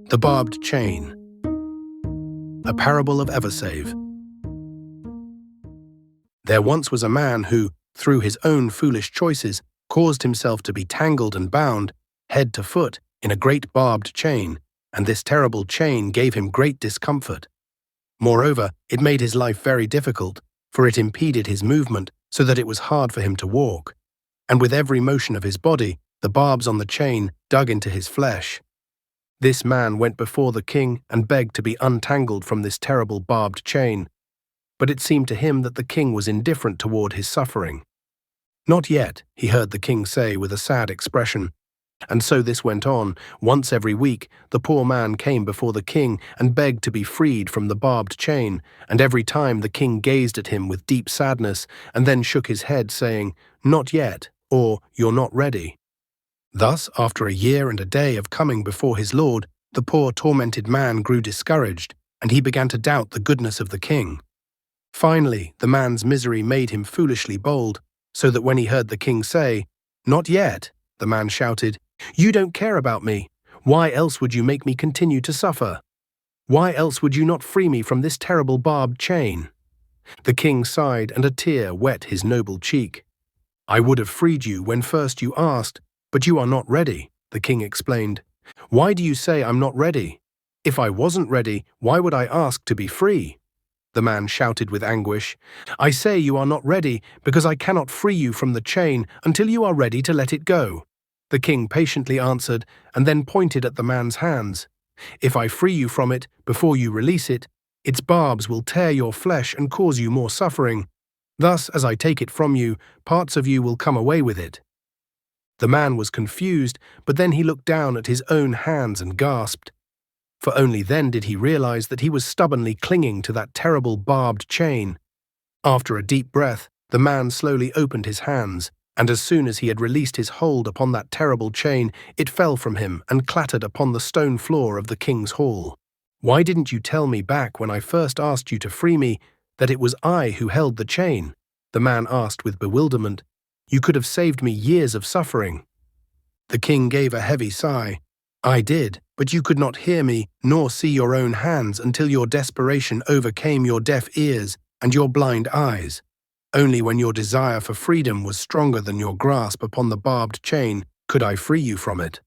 The Barbed Chain, a parable of Eversave. There once was a man who, through his own foolish choices, caused himself to be tangled and bound, head to foot, in a great barbed chain, and this terrible chain gave him great discomfort. Moreover, it made his life very difficult, for it impeded his movement so that it was hard for him to walk. And with every motion of his body, the barbs on the chain dug into his flesh. This man went before the king and begged to be untangled from this terrible barbed chain. But it seemed to him that the king was indifferent toward his suffering. "Not yet," he heard the king say with a sad expression. And so this went on. Once every week, the poor man came before the king and begged to be freed from the barbed chain, and every time the king gazed at him with deep sadness and then shook his head, saying, "Not yet," or "You're not ready." Thus, after a year and a day of coming before his lord, the poor tormented man grew discouraged, and he began to doubt the goodness of the king. Finally, the man's misery made him foolishly bold, so that when he heard the king say, "Not yet," the man shouted, "You don't care about me. Why else would you make me continue to suffer? Why else would you not free me from this terrible barbed chain?" The king sighed, and a tear wet his noble cheek. "I would have freed you when first you asked, but you are not ready," the king explained. "Why do you say I'm not ready? If I wasn't ready, why would I ask to be free?" The man shouted with anguish. "I say you are not ready because I cannot free you from the chain until you are ready to let it go." The king patiently answered and then pointed at the man's hands. "If I free you from it before you release it, its barbs will tear your flesh and cause you more suffering. Thus, as I take it from you, parts of you will come away with it." The man was confused, but then he looked down at his own hands and gasped. For only then did he realize that he was stubbornly clinging to that terrible barbed chain. After a deep breath, the man slowly opened his hands, and as soon as he had released his hold upon that terrible chain, it fell from him and clattered upon the stone floor of the king's hall. "Why didn't you tell me back when I first asked you to free me that it was I who held the chain?" the man asked with bewilderment. "You could have saved me years of suffering." The king gave a heavy sigh. "I did, but you could not hear me nor see your own hands until your desperation overcame your deaf ears and your blind eyes. Only when your desire for freedom was stronger than your grasp upon the barbed chain could I free you from it."